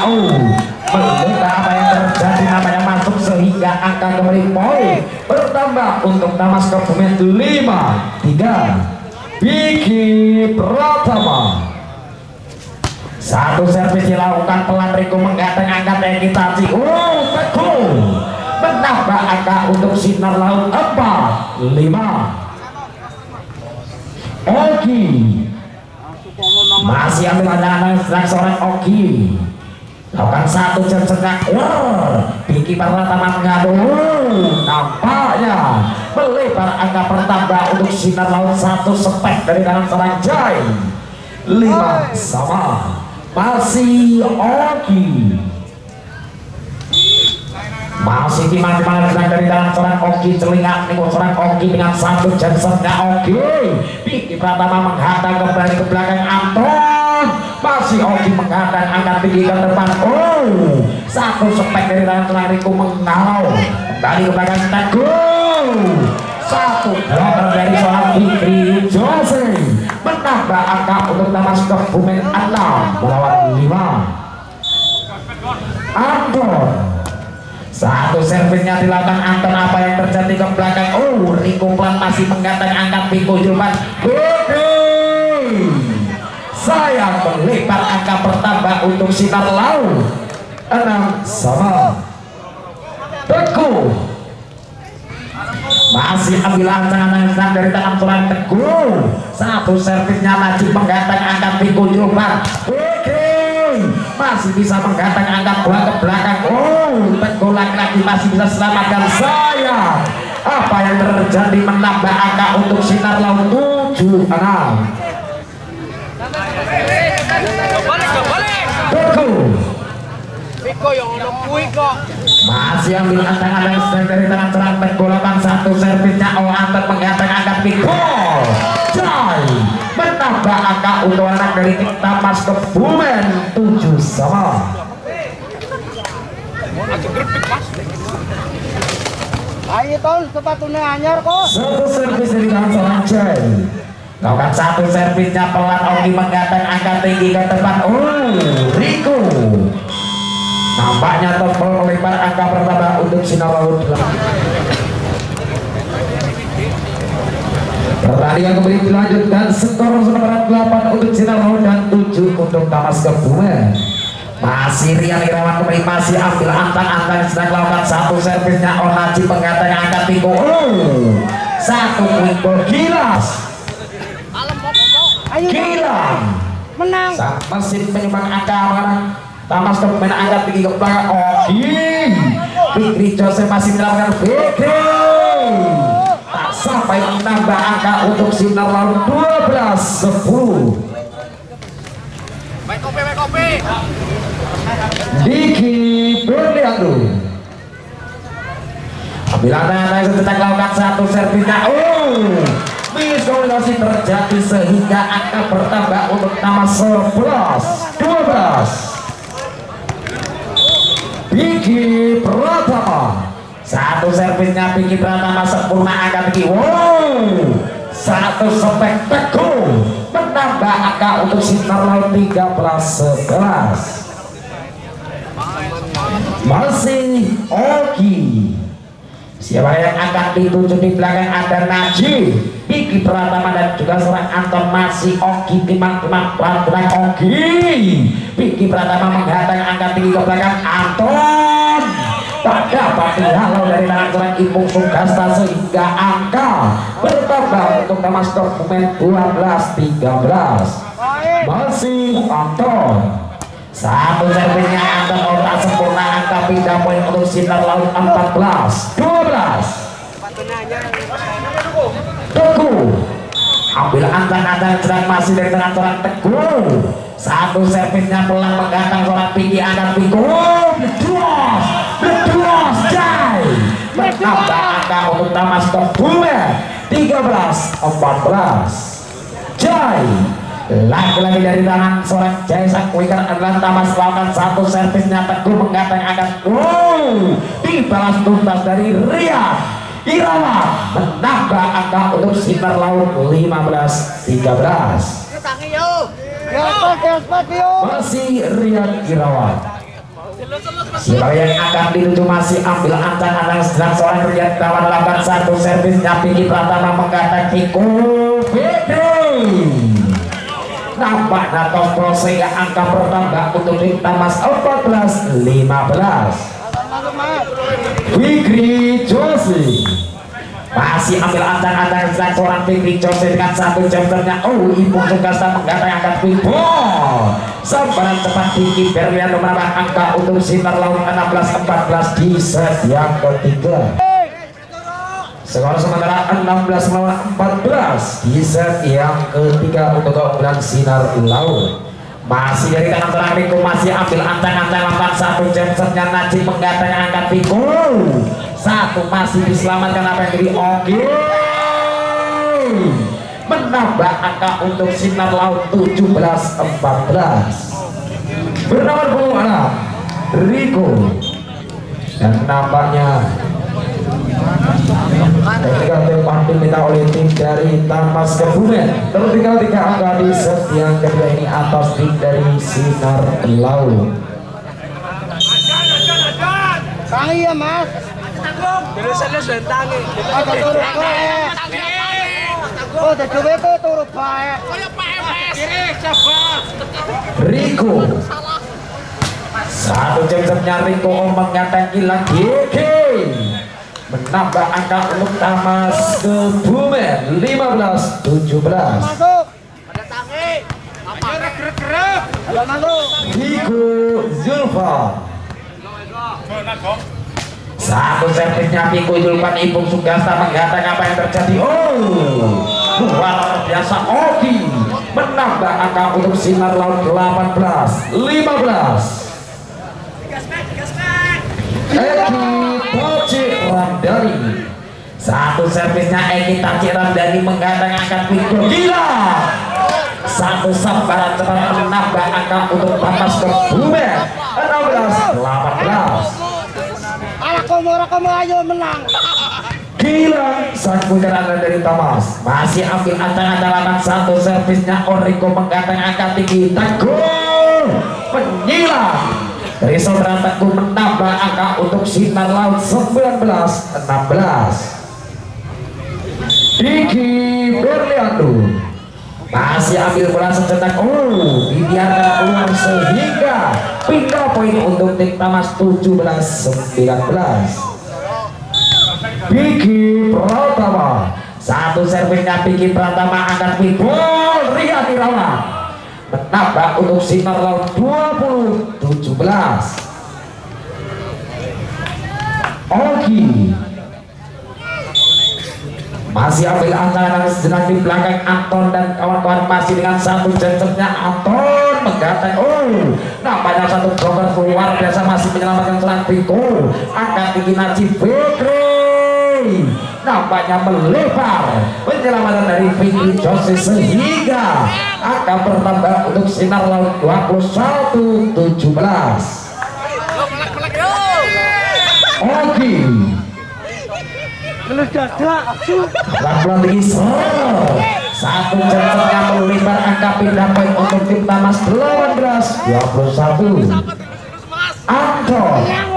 melihat apa yang terjadi namanya masuk sehingga angka kembali poin bertambah untuk Tamas Kebumen 5-3. Kiki Pratama satu servis dilakukan pelan Riko menggantai angka Ekitaci teguh menambah angka untuk Sinar laut 4-5. Oki masih ambil anak-anak sedang seorang Oki lakukan satu jam setengah Kiki Pratama mengadu nampaknya melebar angka bertambah untuk Sinar laut 1 spek dari kanan seorang Jai 5 sama. Masih Oki masih timang-timang sedang dari dalam seorang Oki celingat nih seorang Oki dengan satu jam setengah Oki Kiki Pratama menghadang kembali ke belakang Anton masih Oki menghadang angkat tinggi ke depan satu spek dari dalam seorang Riko mengalau kembali ke belakang Teguh satu blocker dari seorang Fikri Jose menambah angka untuk Tamas Kebumen 6 melawan 5. Anton satu servisnya dilakukan Anton apa yang terjadi ke belakang Riko pelan masih menggantai angkat Piko Julpan sayang melebar angka bertambah untuk Sinar laut 6 sama. Teguh masih ambil ancangan dari tangan seorang Teguh. Satu servisnya Najib mengganteng angkat Piko Jobar. Masih bisa mengganteng angkat bola ke belakang. Teguh lagi-lagi masih bisa selamatkan saya. Apa yang terjadi menambah angka untuk Sinar Laut 7-6.
Piko yang udah kui kok.
Masih ambil antangan dari tangan serang Teguh. Satu servisnya Anton mengganteng angkat Piko. Joy menambah angka untuk anak dari kita Mas Kebumen 7-sama.
Ayo tol sepatunya anyar kok.
Satu servis dari tangan seorang Jai. Lakukan satu servisnya pelan. Oki mengganteng angkat tinggi ke depan. Riko nampaknya tombol melebar angka pertama untuk Sinar Laut. Pertandingan kembali dilanjutkan, skor sementara 8 untuk Sinar Laut dan 7 untuk Tamas Kebumen. Masih Rian Irawan kembali masih ambil antang-antang sedang lakukan satu servisnya Onaji mengganteng angkat Piko. Satu poin gol Gilas. Gilang
menang.
mesin penyumbang angka menang. Tamas Kebumen angkat tinggi ke belakang. Fikri Jose masih melakukan Fikri. Tak sampai menambah angka untuk Sinar Laut 12-10.
Main kopi.
Diki Berliandu ambil anak-anak yang sedang lakukan satu servisnya. Miskomunikasi terjadi sehingga angka bertambah untuk nama 11-12. Diki Pratama satu servisnya Diki Pratama sempurna angka tinggi. Satu spektakel menambah angka untuk Sinar Laut 13-11. Masih Oki. Siapa yang akan dituju di belakang ada Najib, Diki Pratama dan juga seorang Anton. Masih Oki timang-timang pelan-pelan Oki. Diki Pratama menghadang angkat tinggi ke belakang Anton. Tak dapat dihalau dari tangan seorang Ipung Sugasta sehingga angka bertambah untuk Tamas Kebumen 12-13. Masih Anton. Satu servisnya Anton otak sempurna angka pindah poin untuk Sinar Laut 14-12. Teguh ambil antang-antang sedang masih dari tangan seorang Teguh. Satu servisnya pelan menggantang seorang tinggi angkat Piko. Bedros Jai menambah angka untuk Tamas Kebumen 13-14. Jai lagi-lagi dari tangan seorang Jai sang winger adalah Tamas lakukan satu servisnya Teguh mengganteng angkat dibalas tuntas dari Rian Irawan menambah angka untuk Sinar Laut 15-13. Masih Rian Irawan. Siapa yang akan dituju masih ambil antang-antang sedang seorang Rian Irawan lakukan satu servisnya Diki Pratama mengganteng Piko Fitri. Nampaknya tombol sehingga angka bertambah untuk tim Tamas 14-15. Fikri Josi masih ambil antang-antang sedang seorang Fikri Josi dengan satu jampernya. Ipung Sugasta mengganteng angkat Piko. Sebaran cepat Diki Berliandu menambah angka untuk Sinar Laut 16-14 di set yang ketiga. Skor sementara 16-14 di set yang ketiga untuk keunggulan Sinar Laut. Masih dari tangan seorang Riko masih ambil antang-antang lakukan satu jamsetnya Najib mengganteng angkat Piko. Satu masih diselamatkan apa yang jadi Oki. Menambah angka untuk Sinar Laut 17-14. Bernomor punggung anak Riko dan nampaknya ketika tempat diminta oleh tim dari Tamas Kebumen. Tertinggal 3 angka di set yang kedua ini atas tim dari Sinar Laut.
Tangi ya mas. Biasanya sudah tangi. Ada turut baik. Oh, ada coba itu turut baik.
Riko satu jamsetnya Riko mengganteng lagi. menambah angka untuk Tamas Kebumen 15-17.
Masuk. Ada tangi. Apa? Gerak. Ada masuk.
Hiko Zulfa. Satu servisnya Piko Julpan Ipung Sugasta menggantung apa yang terjadi. Luar biasa Oki menambah angka untuk Sinar Laut 18-15. Eki Taci Ramdhani. Satu servisnya Eki Taci Ramdhani menggantung angka Piko. Gila. Satu sambaran cepat menambah angka untuk Tamas Kebumen 16-18.
Kamu ayo menang.
Gila, sang pujaran dari Tamas masih ambil ancang-ancangan satu servisnya Oriko menggantung angka tinggi. Teguh penyilang Rizal Teguh menambah angka untuk Sinar Laut 19-16. Diki Berliandu masih ambil bola sejenak. Dibiarkan keluar sehingga pindah poin untuk tim Tamas 17-19. Piki Pratama. Satu servisnya Piki Pratama angkat pipol Riyadi Rawat menambah untuk Sinar Laut 20-17. Oki masih ambil ancaman sejenak di belakang Anton dan kawan-kawan masih dengan satu jempetnya Anton menggantung. Nampaknya satu bloker luar biasa masih menyelamatkan serang Piko. Angkat tinggi Najib Fikri nampaknya melebar penyelamatan dari Fikri Jose sehingga akan bertambah untuk Sinar Laut 21-17. Oki pelan-pelan tinggi satu jempetnya melebar angka pindah poin untuk tim Tamas 18-21. Anton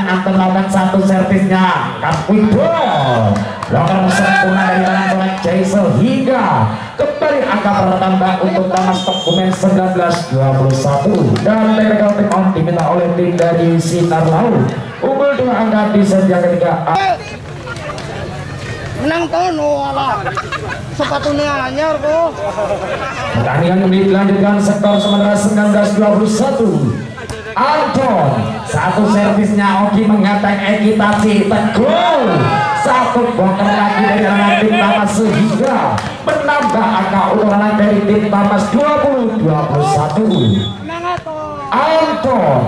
Anton lakukan satu servisnya Kapwibol bloker sempurna dari tangan seorang Jaisel hingga kembali angka bertambah untuk Tamas Kebumen 19-21. Dan technical team on diminta oleh tim dari Sinar Laut unggul 2 angka di set yang ketiga.
Menang tono ala sepatunya anyar kok.
Pertandingan ini dilanjutkan skor sementara 19-21. Anton satu servisnya Oki menggantung Eki Taci Teguh. Satu bloker lagi dari tangan tim Tamas sehingga menambah angka ulangan dari tim Tamas 20-21. Anton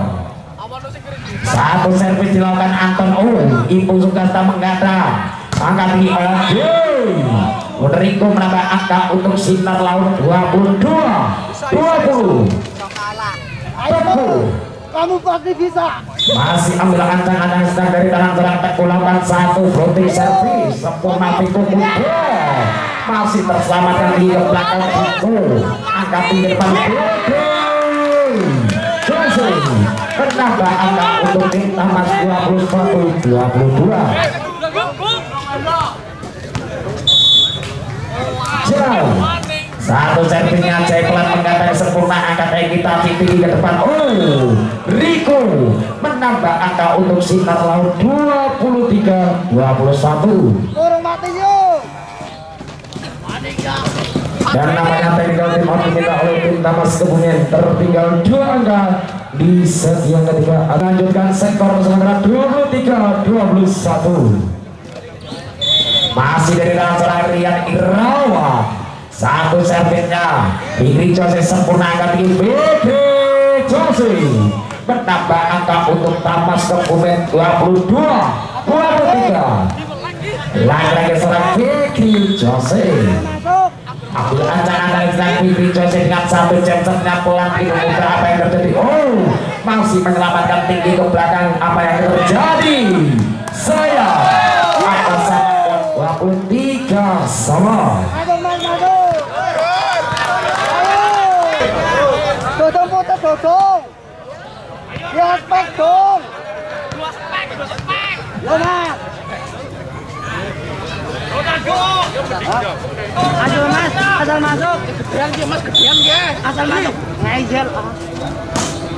satu servis dilakukan Anton. Ipung Sugasta menggantung angka tinggi Rodrigo menambah angka untuk Sinar Laut 22-20. Teguh
kamu pasti bisa.
masih ambil ancang-ancang sedang dari tangan serang Teguh lakukan satu floating service sempurna Piko Muda masih terselamatkan di belakang Piko. Angkat tinggi depan Jose menambah angka untuk tim Tamas 21-22. Jauh satu servisnya Jeklan menggantung sempurna angkat Eki Taci tinggi ke depan. Riko menambah angka untuk Sinar Laut 23-21.
Turun mati yuk.
Dan namanya technical team out diminta oleh tim Tamas Kebumen. Tertinggal 2 angka di set yang ketiga. Lanjutkan skor sementara 23-21. Masih dari dalam serang Rian Irawat. Satu servisnya Fikri Jose sempurna angka tinggi. Fikri Jose menambah angka untuk Tamas Kebumen 22-23. Lagi-lagi serang Fikri Jose ambil ancang-ancang serang Fikri Jose dengan satu jempetnya pelan di muka. Apa yang terjadi? Masih menyelamatkan tinggi ke belakang. Apa yang terjadi? Saya atasan 23 sama.
Dodong putar dodong. Ya spek dong. Mas. Asal masuk. Gedean dia Mas, gedean dia. Asal masuk. Ngejel.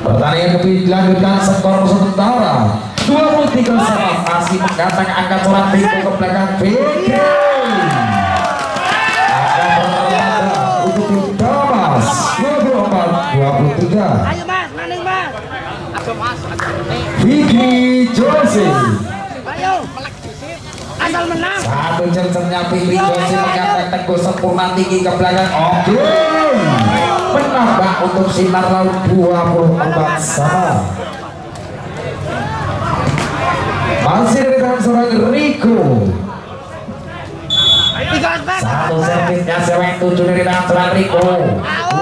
Pertandingan lebih dilanjutkan skor sementara 23 sama masih menggantak angka corak pintu ke belakang BK. Untuk Thomas 24-23.
Ayo mas, maning mas. Ayo mas.
Vicky Jose.
Ayo. Asal menang.
Satu jensernya Vicky Jose menggantak Teguh Sempurna tinggi ke belakang. Oke. Menambah untuk Sinar Laut 24 sama. Masih dari tangan seorang Rico. Satu servisnya sewek 7 dari tangan seorang Rico.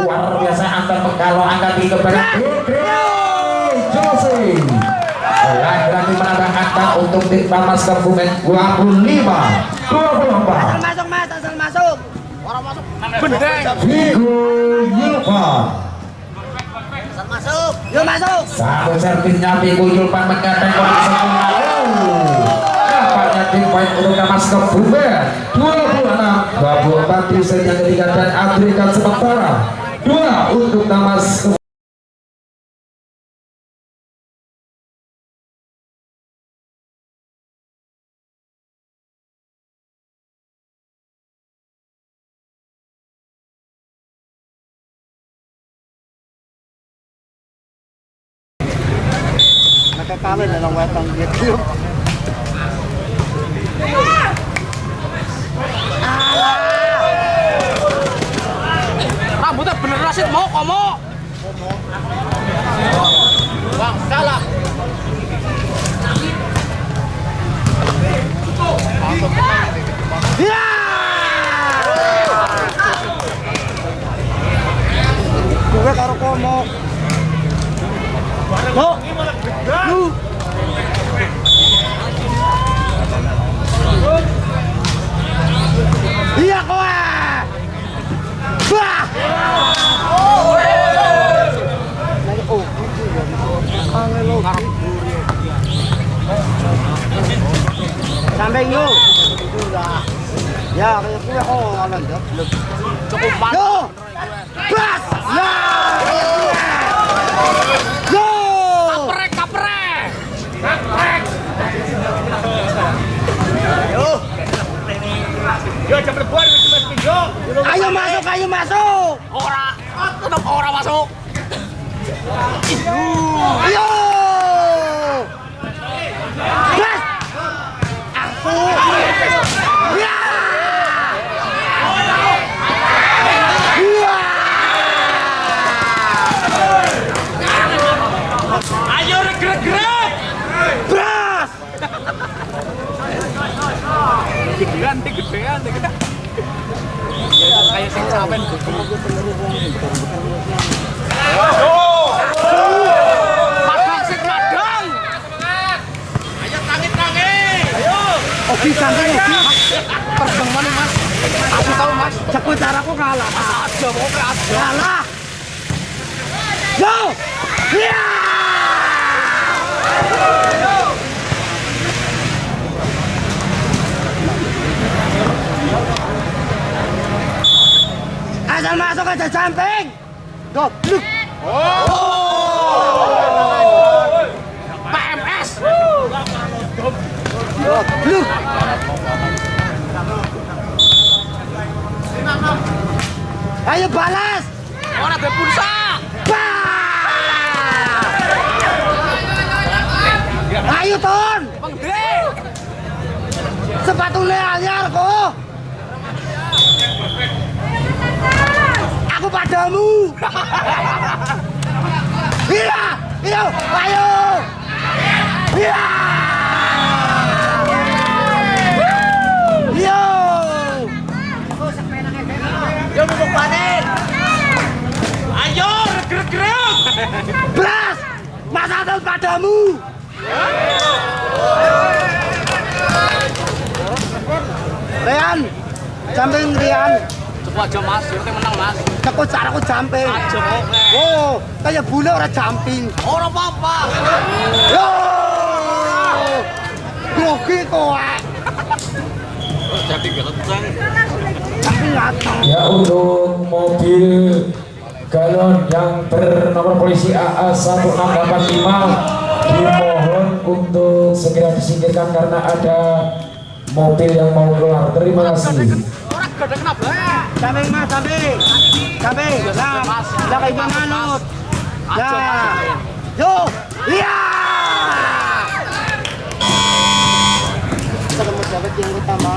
Luar biasa antar penggalau angka 3 ke belakang Jose. Lagi-lagi menambah angka untuk tim Pamas Kebumen 25-24.
Masuk mas, asal masuk. Orang masuk.
Vigo Yulpan.
Masuk. Yuk masuk.
Satu servisnya Vigo Yulpan menggantak kondisi dapatnya tim poin untuk Pamas Kebumen 26-24 di set yang ketiga dan Afrika sementara 2 untuk Pamas Kebumen.
Nakakawin na lang watang YouTube. Rambutnya bener Rasid mau komo. Bang, salah. Ya. Gue karo komo. Lo. Lu. Iya kowe. Wah. Sampai yuk. Ya, kayak gue ngalan ya. Cukup banget. Yo. Bas. Ya. Yo. Kaprek, kaprek. Kaprek. Yo. Yo, jam berbuat Mas Pinjo. Ayo masuk, ayo masuk. Ora, tetap ora masuk. Ayo. Bas. Aku. Ya. Ayo gerak-gerak. Bras. Gedean, gedean, gedean. Kayak sing saben. Madang sing madang. Ayo tangi-tangi. Ayo. Obi santai obi. Terbang mana Mas? Aku tahu Mas. Cepet caraku kalah. Aja pokoknya aja. Kalah. Yo. Ya. Asal masuk aja samping. Goblok. Oh. PMS. Goblok. Ayo balas. Ora ada pulsa. Ayo Ton. Pengde. Sepatunya anyar kok. Aku padamu. Iya, iya, ayo. Iya. Yo. Yo mau panen. Ayo, gerak-gerak. Bras, Mas Adel padamu. Rian, samping Rian. Cepat aja Mas, yang menang Mas. Cepet caraku jumping. Aja kok. Oh, kayak bule ora jumping. Ora apa-apa. Yo. Grogi kowe. Jadi geleteng.
Ya untuk mobil galon yang bernomor polisi AA 1685 dimohon untuk segera disingkirkan karena ada mobil yang mau keluar. Terima kasih.
Orang gede kenapa? Samping mas, samping. Samping. Nah, kayak manut. Nah, yo, iya. Ketemu dapat yang utama.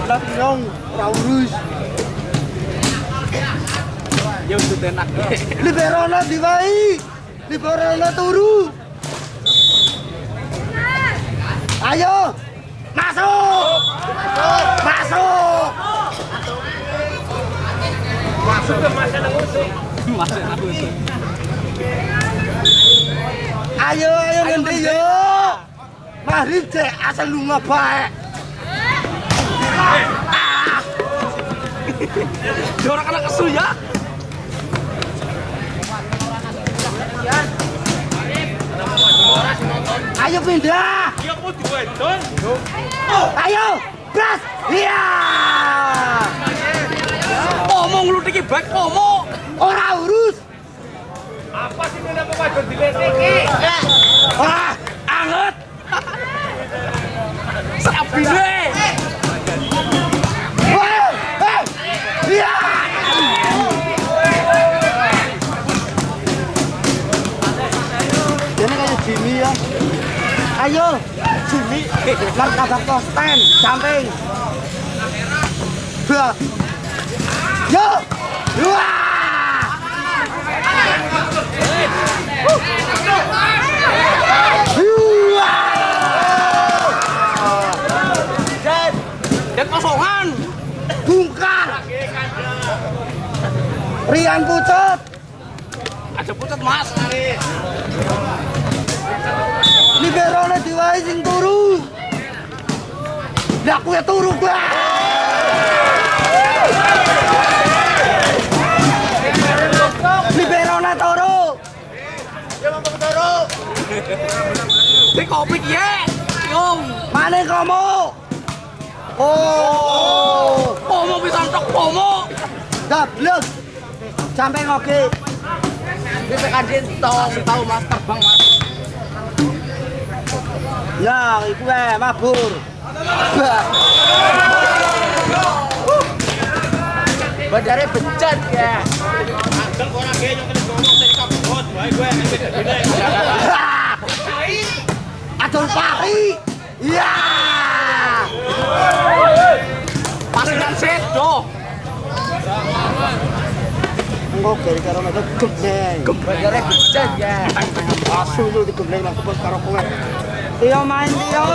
Tapi dong, Raurus. Yo sudah enak. Liberona diwai. Liberona turu. Ayo, masuk. Masuk. Masuk ke masa ngusuk. Masa ngusuk. Ayo ngendi yo. Mari cek asal lunga bae. Jorok anak kesu ya. Ayo pindah. Dia mau diwedon. Ayo, bras. Iya. Omong lu iki baik omong. Ora urus. Apa sih nek mau wedon dileteki? Wah, anget. Sabine. Wah, iya. Ini kayak Jimmy ya. Ayo, Jimmy. Markabak kosten, samping. Dua. Yo. Dua. Dan kosongan. Bungkar. Rian pucet. Ada pucet mas. Liberone diwai sing turu. Lah kuwi turu kuwi. Liberone turu. Ya mau turu. Di kopi ye. Yo, mana kamu? Oh, pomo bisa untuk pomo. Dablek. Sampai ngoki. Bisa kanjeng tahu mas terbang mas. Ya, iku mabur. Bandare becat ya. Angkel ora ge yo kene ngomong sing kabut wae gue gede-gede. Adol pari. Iya. Pasukan sedo. Oke, karo nek gembleng. Bandare becat ya. Asu lu digembleng nang kebos karo kowe. Tio main Tio.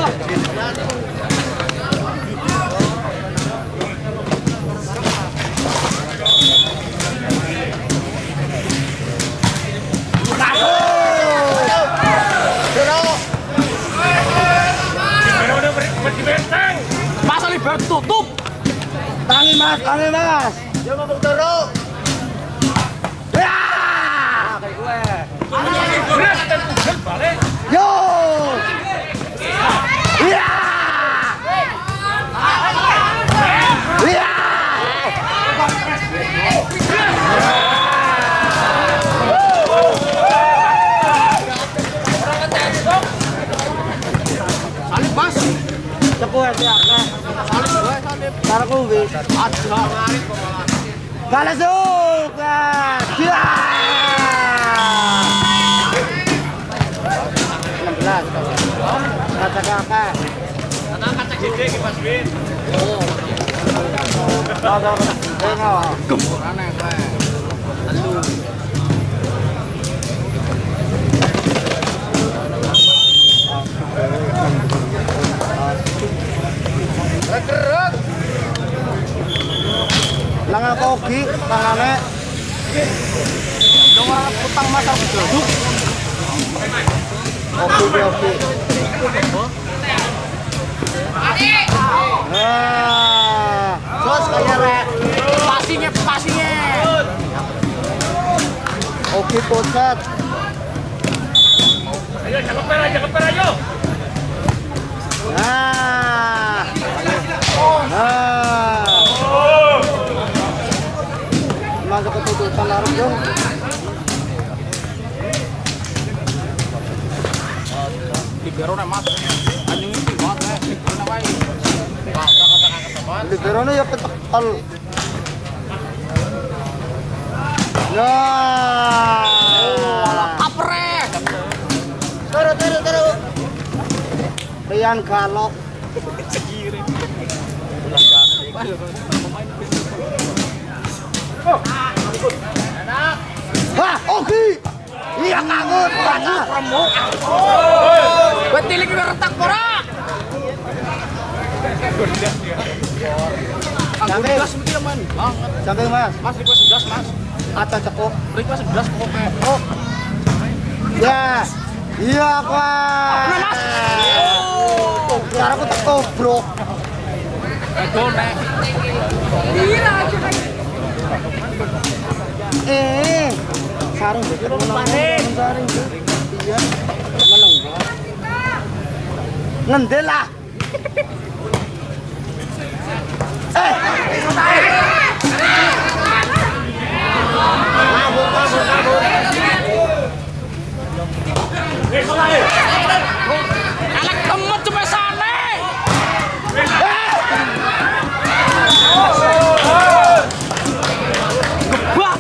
Masa liber tutup. Tangi mas. Dia mau terus. Ya, kayak gue. Yo. Ya. Ya. Salib mas. Cepu ya. Salib gue salib. Cara kuwi. Ada ngarit kok. Galasuk. Ya. 16. Kata-kata. Kata-kata gede ki Mas Win. Oh. Kata-kata. Gemburane kowe. Telu. Gerak. Langan kogi, tangane. Dong ora utang masak duduk. Oke. Nah, sos kaya rek. Pasinya. Oke, posat. Ayo, jangan per ayo. Nah. Masuk ke tutupan larut dong. Liberone mas, anjing ini banget nih, liberone wae.
Liberone ya petekal. Ya.
Apre.
Taruh. Rian galok. Wah, oke. Iya kangen, kangen.
Betul iki retak ora?
Sampai
Gas mesti man. Banget.
sampai Mas.
Mas request gas mas.
Kata cekok.
Request gas pokoknya.
Oh. Ya. Iya, Pak.
Mas.
Cara aku teko, Bro.
Done.
Sarung saring. Iya. Meneng. Ngendel lah.
Elek temet cemesane. Gebak.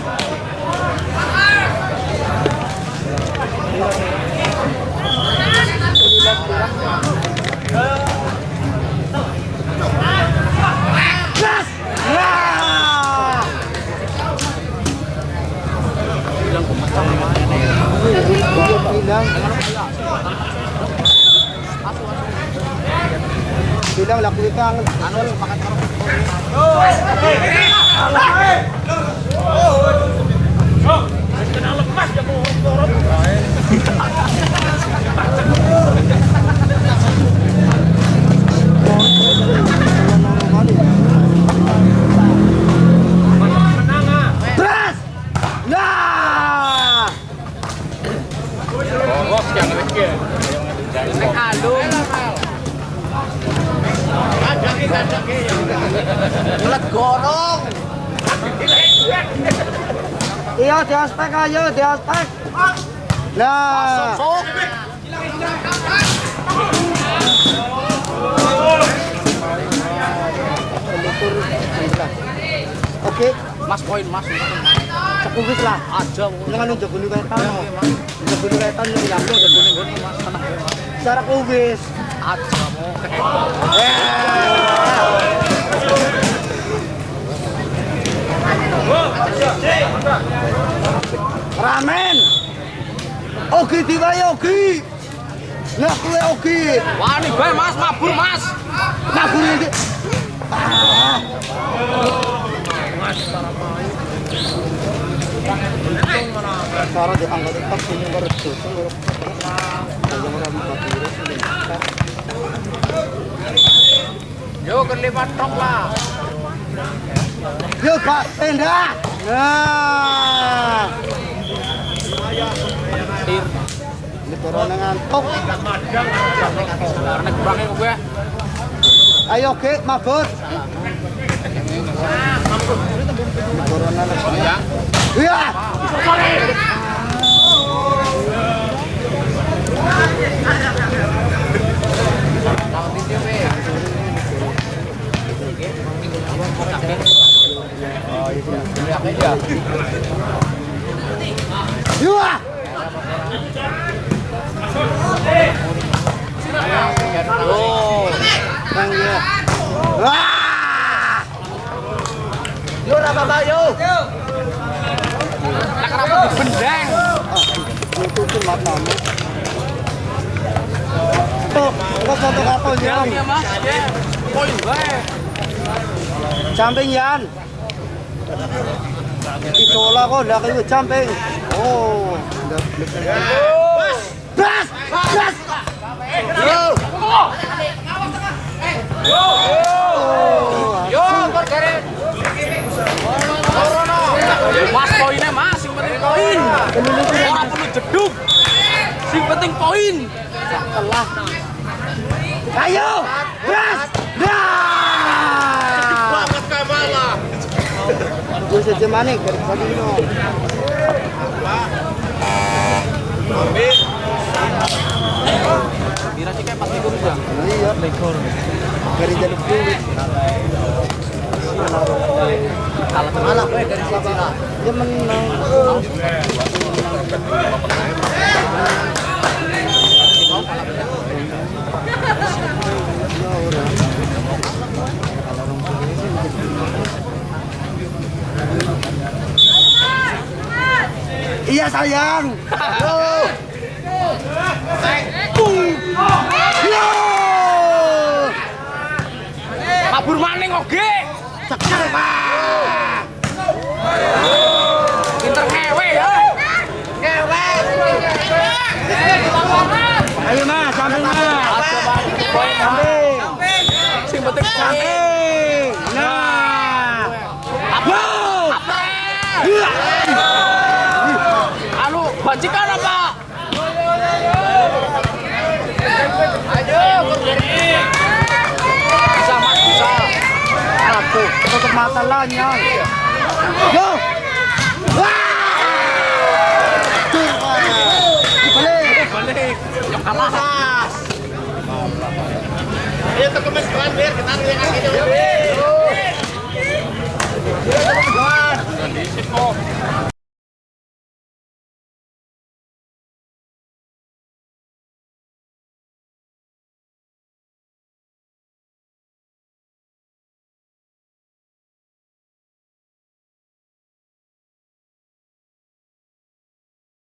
Gas. Ya. Bilang laku ikang
Anu makan karo.
Terus. Nah.
Nek alung. Let gorong.
Iya, di aspek ayo, di aspek. Nah.
Sok.
Oke,
Mas poin mas.
sekubis lah.
Aja.
Jangan nunjuk gunung wetan. Nunjuk gunung wetan lu bilang.
Aku udah guning mas tenang ya mas.
Secara kubis.
Aja mau.
Ramen. Oke, diwae oke. Nah, kue oke.
Wah nih bae mas mabur mas.
Mabur iki. Cara diangkat tetap ini baru tuh.
Yo kelipat tok lah.
Yuk, Pak, pindah. Nah. Ini corona ngantuk.
Nek bange gue.
Ayo, oke, mabur. Corona lagi.
Ya.
Iya. Iya.
Oh.
Bang ya. Wah. Yo, apa yo?
Lah kenapa dibendeng?
Tutupin matamu. Tuh, kok satu karton Yan.
Ya mas. Ya. Poin bae.
Camping Yan. Itola kok laki gue camping. Oh, bas, bas. Yo.
Yo, perkara. Corona. Mas poinnya mas, yang penting poin. Ora perlu jeduk. Sing penting poin.
Salah. Ayo, bas. Nah.
Banget kayak malah.
Gue saja mana garis tadi no.
Kira sih kayak pas likur aja.
Iya. Dari jalur duit. Kalah gue dari sini lah. Dia menang. Iya sayang. Yo.
Kabur maning oge.
Cekal, Pak.
Pinter ngewe ya.
Ayo Mas, samping Mas. Samping.
Sing penting
Samping. Nah.
Apa? Anu, bajikan apa? Bisa Mas, bisa.
Satu, tutup mata lah, Nyong. Yo. Wah. Balik.
Balik. Yang kalah.
Ayo ke mesra biar kita lihat aja.